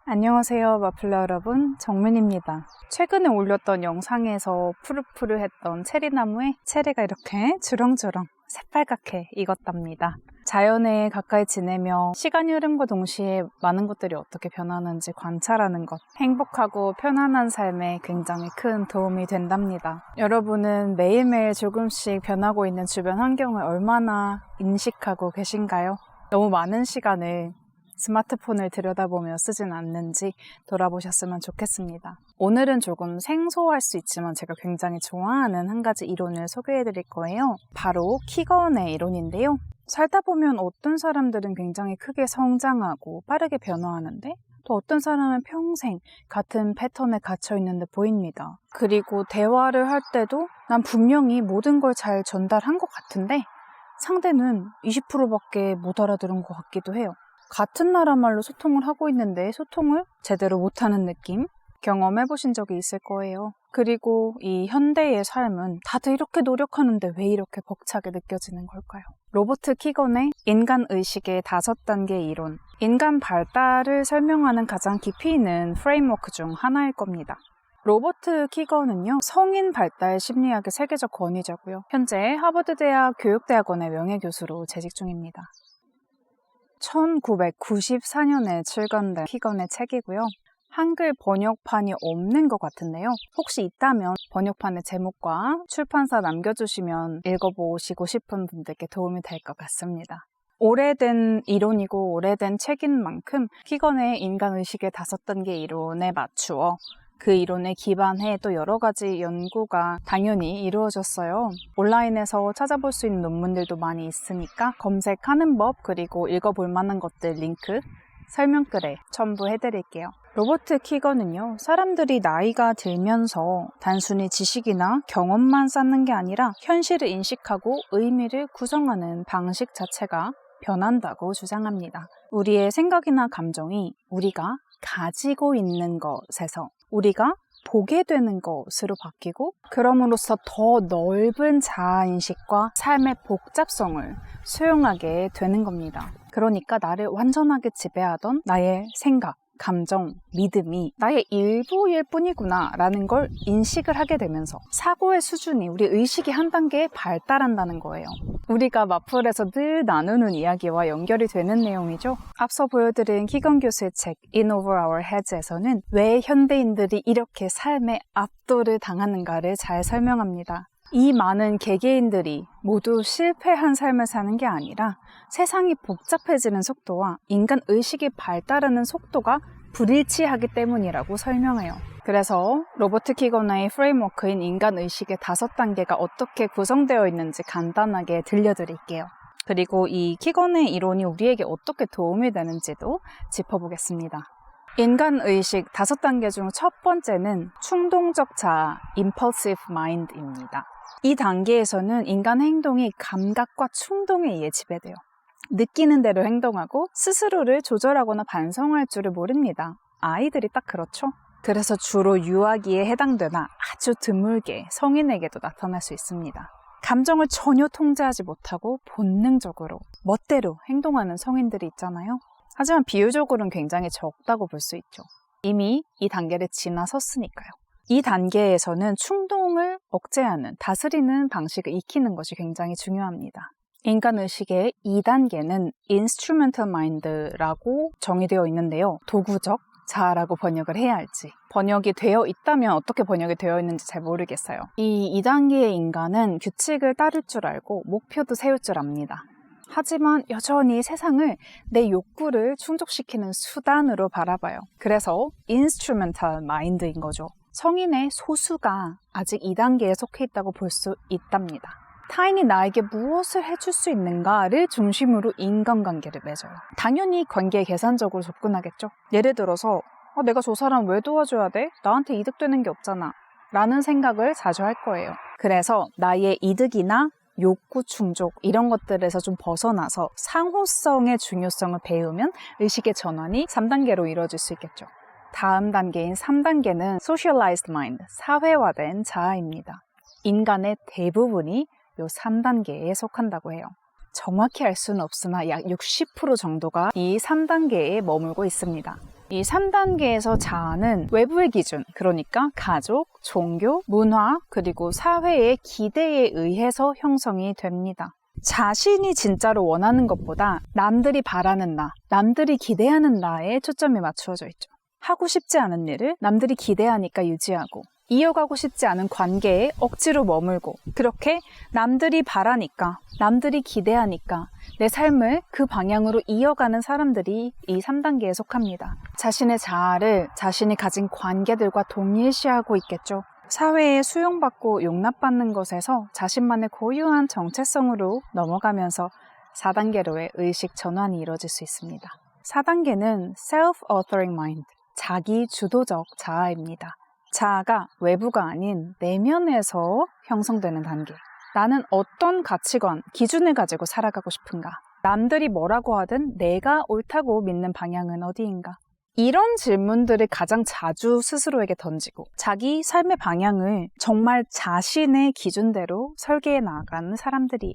안녕하세요, 마플러 여러분. 정민입니다. 최근에 올렸던 영상에서 푸르푸르했던 체리나무에 체리가 이렇게 주렁주렁 새빨갛게 익었답니다. 자연에 가까이 지내며 시간이 흐름과 동시에 많은 것들이 어떻게 변하는지 관찰하는 것, 행복하고 편안한 삶에 굉장히 큰 도움이 된답니다. 여러분은 매일매일 조금씩 변하고 있는 주변 환경을 얼마나 인식하고 계신가요? 너무 많은 시간을 스마트폰을 들여다보며 쓰진 않는지 돌아보셨으면 좋겠습니다. 오늘은 조금 생소할 수 있지만 제가 굉장히 좋아하는 한 가지 이론을 소개해 드릴 거예요. 바로 키건의 이론인데요. 살다 보면 어떤 사람들은 굉장히 크게 성장하고 빠르게 변화하는데 또 어떤 사람은 평생 같은 패턴에 갇혀 있는 듯 보입니다. 그리고 대화를 할 때도 난 분명히 모든 걸 잘 전달한 것 같은데 상대는 20%밖에 못 알아들은 것 같기도 해요. 같은 나라 말로 소통을 하고 있는데 소통을 제대로 못하는 느낌? 경험해보신 적이 있을 거예요. 그리고 이 현대의 삶은 다들 이렇게 노력하는데 왜 이렇게 벅차게 느껴지는 걸까요? 로버트 키건의 인간의식의 5단계 이론, 인간 발달을 설명하는 가장 깊이 있는 프레임워크 중 하나일 겁니다. 로버트 키건은요, 성인 발달 심리학의 세계적 권위자고요. 현재 하버드대학 교육대학원의 명예교수로 재직 중입니다. 1994년에 출간된 키건의 책이고요. 한글 번역판이 없는 것 같은데요. 혹시 있다면 번역판의 제목과 출판사 남겨주시면 읽어보시고 싶은 분들께 도움이 될 것 같습니다. 오래된 이론이고 오래된 책인 만큼 키건의 인간의식의 5단계 이론에 맞추어 그 이론에 기반해 또 여러 가지 연구가 당연히 이루어졌어요. 온라인에서 찾아볼 수 있는 논문들도 많이 있으니까 검색하는 법 그리고 읽어볼 만한 것들 링크 설명글에 첨부해드릴게요. 로버트 키건은요, 사람들이 나이가 들면서 단순히 지식이나 경험만 쌓는 게 아니라 현실을 인식하고 의미를 구성하는 방식 자체가 변한다고 주장합니다. 우리의 생각이나 감정이 우리가 가지고 있는 것에서 우리가 보게 되는 것으로 바뀌고 그럼으로써 더 넓은 자아인식과 삶의 복잡성을 수용하게 되는 겁니다. 그러니까 나를 완전하게 지배하던 나의 생각, 감정, 믿음이 나의 일부일 뿐이구나 라는 걸 인식을 하게 되면서 사고의 수준이 우리 의식이 한 단계 발달한다는 거예요. 우리가 마플에서 늘 나누는 이야기와 연결이 되는 내용이죠. 앞서 보여드린 키건 교수의 책 In Over Our Heads에서는 왜 현대인들이 이렇게 삶의 압도를 당하는가를 잘 설명합니다. 이 많은 개개인들이 모두 실패한 삶을 사는 게 아니라 세상이 복잡해지는 속도와 인간 의식이 발달하는 속도가 불일치하기 때문이라고 설명해요. 그래서 로버트 키건의 프레임워크인 인간 의식의 5단계가 어떻게 구성되어 있는지 간단하게 들려드릴게요. 그리고 이 키건의 이론이 우리에게 어떻게 도움이 되는지도 짚어보겠습니다. 인간 의식 5단계 중 첫 번째는 충동적 자아, impulsive mind입니다. 이 단계에서는 인간 행동이 감각과 충동에 의해 지배돼요. 느끼는 대로 행동하고 스스로를 조절하거나 반성할 줄을 모릅니다. 아이들이 딱 그렇죠? 그래서 주로 유아기에 해당되나 아주 드물게 성인에게도 나타날 수 있습니다. 감정을 전혀 통제하지 못하고 본능적으로 멋대로 행동하는 성인들이 있잖아요. 하지만 비율적으로는 굉장히 적다고 볼 수 있죠. 이미 이 단계를 지나섰으니까요. 이 단계에서는 충동을 억제하는, 다스리는 방식을 익히는 것이 굉장히 중요합니다. 인간의식의 2단계는 Instrumental Mind라고 정의되어 있는데요. 도구적 자아라고 번역을 해야 할지, 번역이 되어 있다면 어떻게 번역이 되어 있는지 잘 모르겠어요. 이 2단계의 인간은 규칙을 따를 줄 알고 목표도 세울 줄 압니다. 하지만 여전히 세상을 내 욕구를 충족시키는 수단으로 바라봐요. 그래서 Instrumental Mind인 거죠. 성인의 소수가 아직 2단계에 속해 있다고 볼 수 있답니다. 타인이 나에게 무엇을 해줄 수 있는가를 중심으로 인간관계를 맺어요. 당연히 관계에 계산적으로 접근하겠죠. 예를 들어서 내가 저 사람 왜 도와줘야 돼? 나한테 이득되는 게 없잖아 라는 생각을 자주 할 거예요. 그래서 나의 이득이나 욕구 충족 이런 것들에서 좀 벗어나서 상호성의 중요성을 배우면 의식의 전환이 3단계로 이루어질 수 있겠죠. 다음 단계인 3단계는 Socialized Mind, 사회화된 자아입니다. 인간의 대부분이 이 3단계에 속한다고 해요. 정확히 알 수는 없으나 약 60% 정도가 이 3단계에 머물고 있습니다. 이 3단계에서 자아는 외부의 기준, 그러니까 가족, 종교, 문화, 그리고 사회의 기대에 의해서 형성이 됩니다. 자신이 진짜로 원하는 것보다 남들이 바라는 나, 남들이 기대하는 나에 초점이 맞추어져 있죠. 하고 싶지 않은 일을 남들이 기대하니까 유지하고, 이어가고 싶지 않은 관계에 억지로 머물고, 그렇게 남들이 바라니까, 남들이 기대하니까 내 삶을 그 방향으로 이어가는 사람들이 이 3단계에 속합니다. 자신의 자아를 자신이 가진 관계들과 동일시하고 있겠죠. 사회에 수용받고 용납받는 것에서 자신만의 고유한 정체성으로 넘어가면서 4단계로의 의식 전환이 이루어질 수 있습니다. 4단계는 Self-Authoring Mind, 자기 주도적 자아입니다. 자아가 외부가 아닌 내면에서 형성되는 단계. 나는 어떤 가치관, 기준을 가지고 살아가고 싶은가? 남들이 뭐라고 하든 내가 옳다고 믿는 방향은 어디인가? 이런 질문들을 가장 자주 스스로에게 던지고 자기 삶의 방향을 정말 자신의 기준대로 설계해 나가는 사람들이에요.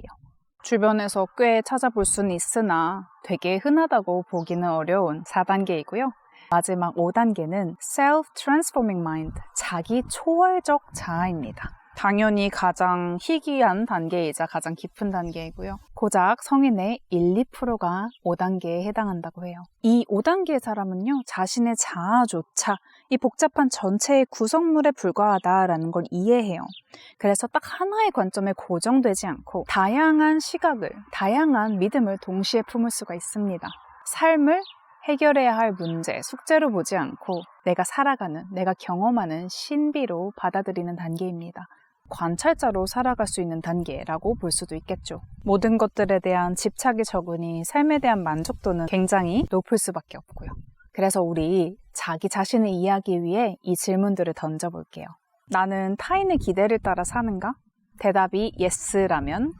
주변에서 꽤 찾아볼 수는 있으나 되게 흔하다고 보기는 어려운 4단계이고요. 마지막 5단계는 Self-Transforming Mind, 자기 초월적 자아입니다. 당연히 가장 희귀한 단계이자 가장 깊은 단계이고요. 고작 성인의 1, 2%가 5단계에 해당한다고 해요. 이 5단계의 사람은요, 자신의 자아조차 이 복잡한 전체의 구성물에 불과하다라는 걸 이해해요. 그래서 딱 하나의 관점에 고정되지 않고 다양한 시각을, 다양한 믿음을 동시에 품을 수가 있습니다. 삶을 해결해야 할 문제, 숙제로 보지 않고 내가 살아가는, 내가 경험하는 신비로 받아들이는 단계입니다. 관찰자로 살아갈 수 있는 단계라고 볼 수도 있겠죠. 모든 것들에 대한 집착이 적으니 삶에 대한 만족도는 굉장히 높을 수밖에 없고요. 그래서 우리 자기 자신을 이해하기 위해 이 질문들을 던져볼게요. 나는 타인의 기대를 따라 사는가? 대답이 yes라면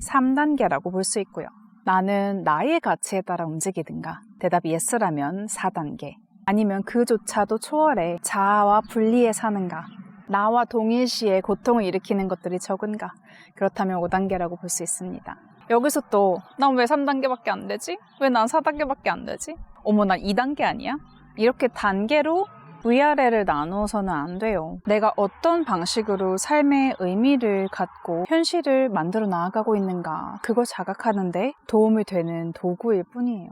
3단계라고 볼 수 있고요. 나는 나의 가치에 따라 움직이든가? 대답이 yes라면 4단계. 아니면 그조차도 초월해 자아와 분리해 사는가? 나와 동일시에 고통을 일으키는 것들이 적은가? 그렇다면 5단계라고 볼 수 있습니다. 여기서 또 난 왜 3단계밖에 안 되지? 왜 난 4단계밖에 안 되지? 어머, 난 2단계 아니야? 이렇게 단계로 위아래를 나누어서는 안 돼요. 내가 어떤 방식으로 삶의 의미를 갖고 현실을 만들어 나아가고 있는가, 그걸 자각하는 데 도움이 되는 도구일 뿐이에요.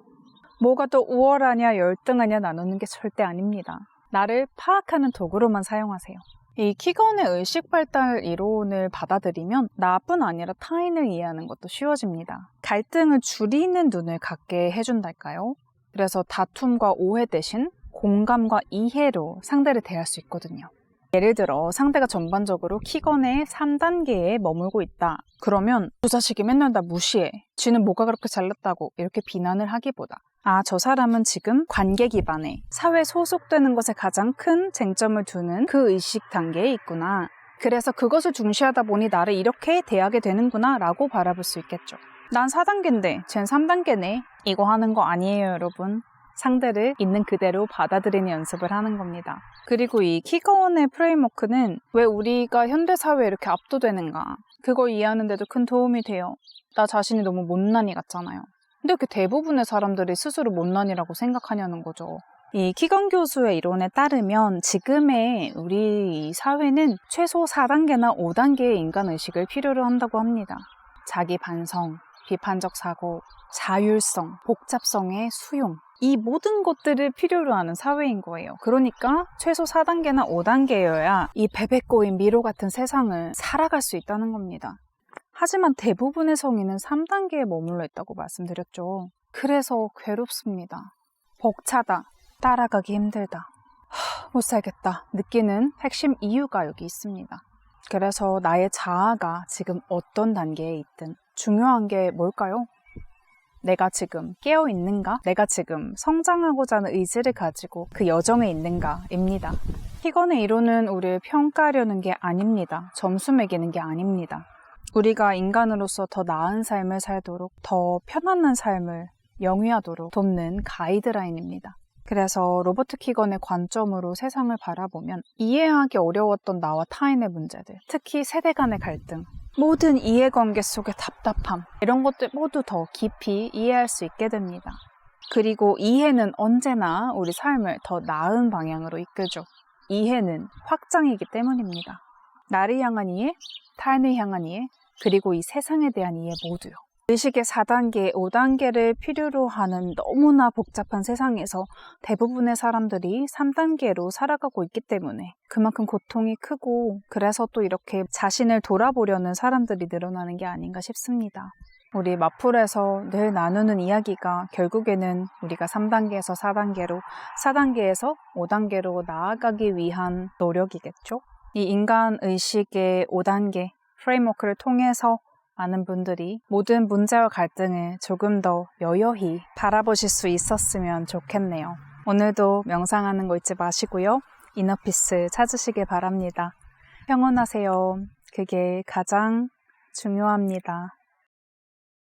뭐가 더 우월하냐 열등하냐 나누는 게 절대 아닙니다. 나를 파악하는 도구로만 사용하세요. 이 키건의 의식 발달 이론을 받아들이면 나뿐 아니라 타인을 이해하는 것도 쉬워집니다. 갈등을 줄이는 눈을 갖게 해준달까요? 그래서 다툼과 오해 대신 공감과 이해로 상대를 대할 수 있거든요. 예를 들어 상대가 전반적으로 키건의 3단계에 머물고 있다. 그러면 저 자식이 맨날 나 무시해. 쥐는 뭐가 그렇게 잘났다고 이렇게 비난을 하기보다 저 사람은 지금 관계 기반에 사회 소속되는 것에 가장 큰 쟁점을 두는 그 의식 단계에 있구나. 그래서 그것을 중시하다 보니 나를 이렇게 대하게 되는구나 라고 바라볼 수 있겠죠. 난 4단계인데 쟨 3단계네. 이거 하는 거 아니에요, 여러분. 상대를 있는 그대로 받아들이는 연습을 하는 겁니다. 그리고 이 키건의 프레임워크는 왜 우리가 현대사회에 이렇게 압도되는가, 그거 이해하는 데도 큰 도움이 돼요. 나 자신이 너무 못난이 같잖아요. 근데 이렇게 대부분의 사람들이 스스로 못난이라고 생각하냐는 거죠. 이 키건 교수의 이론에 따르면 지금의 우리 사회는 최소 4단계나 5단계의 인간의식을 필요로 한다고 합니다. 자기 반성, 비판적 사고, 자율성, 복잡성의 수용, 이 모든 것들을 필요로 하는 사회인 거예요. 그러니까 최소 4단계나 5단계여야 이 베베 꼬인 미로 같은 세상을 살아갈 수 있다는 겁니다. 하지만 대부분의 성인은 3단계에 머물러 있다고 말씀드렸죠. 그래서 괴롭습니다. 벅차다, 따라가기 힘들다, 못 살겠다 느끼는 핵심 이유가 여기 있습니다. 그래서 나의 자아가 지금 어떤 단계에 있든 중요한 게 뭘까요? 내가 지금 깨어있는가? 내가 지금 성장하고자 하는 의지를 가지고 그 여정에 있는가입니다. 키건의 이론은 우리를 평가하려는 게 아닙니다. 점수 매기는 게 아닙니다. 우리가 인간으로서 더 나은 삶을 살도록, 더 편안한 삶을 영위하도록 돕는 가이드라인입니다. 그래서 로버트 키건의 관점으로 세상을 바라보면 이해하기 어려웠던 나와 타인의 문제들, 특히 세대 간의 갈등, 모든 이해관계 속의 답답함, 이런 것들 모두 더 깊이 이해할 수 있게 됩니다. 그리고 이해는 언제나 우리 삶을 더 나은 방향으로 이끌죠. 이해는 확장이기 때문입니다. 나를 향한 이해, 타인을 향한 이해, 그리고 이 세상에 대한 이해 모두요. 의식의 4단계, 5단계를 필요로 하는 너무나 복잡한 세상에서 대부분의 사람들이 3단계로 살아가고 있기 때문에 그만큼 고통이 크고 그래서 또 이렇게 자신을 돌아보려는 사람들이 늘어나는 게 아닌가 싶습니다. 우리 마풀에서 늘 나누는 이야기가 결국에는 우리가 3단계에서 4단계로, 4단계에서 5단계로 나아가기 위한 노력이겠죠? 이 인간 의식의 5단계 프레임워크를 통해서 많은 분들이 모든 문제와 갈등을 조금 더 여여히 바라보실 수 있었으면 좋겠네요. 오늘도 명상하는 거 잊지 마시고요. 이너피스 찾으시길 바랍니다. 평온하세요. 그게 가장 중요합니다.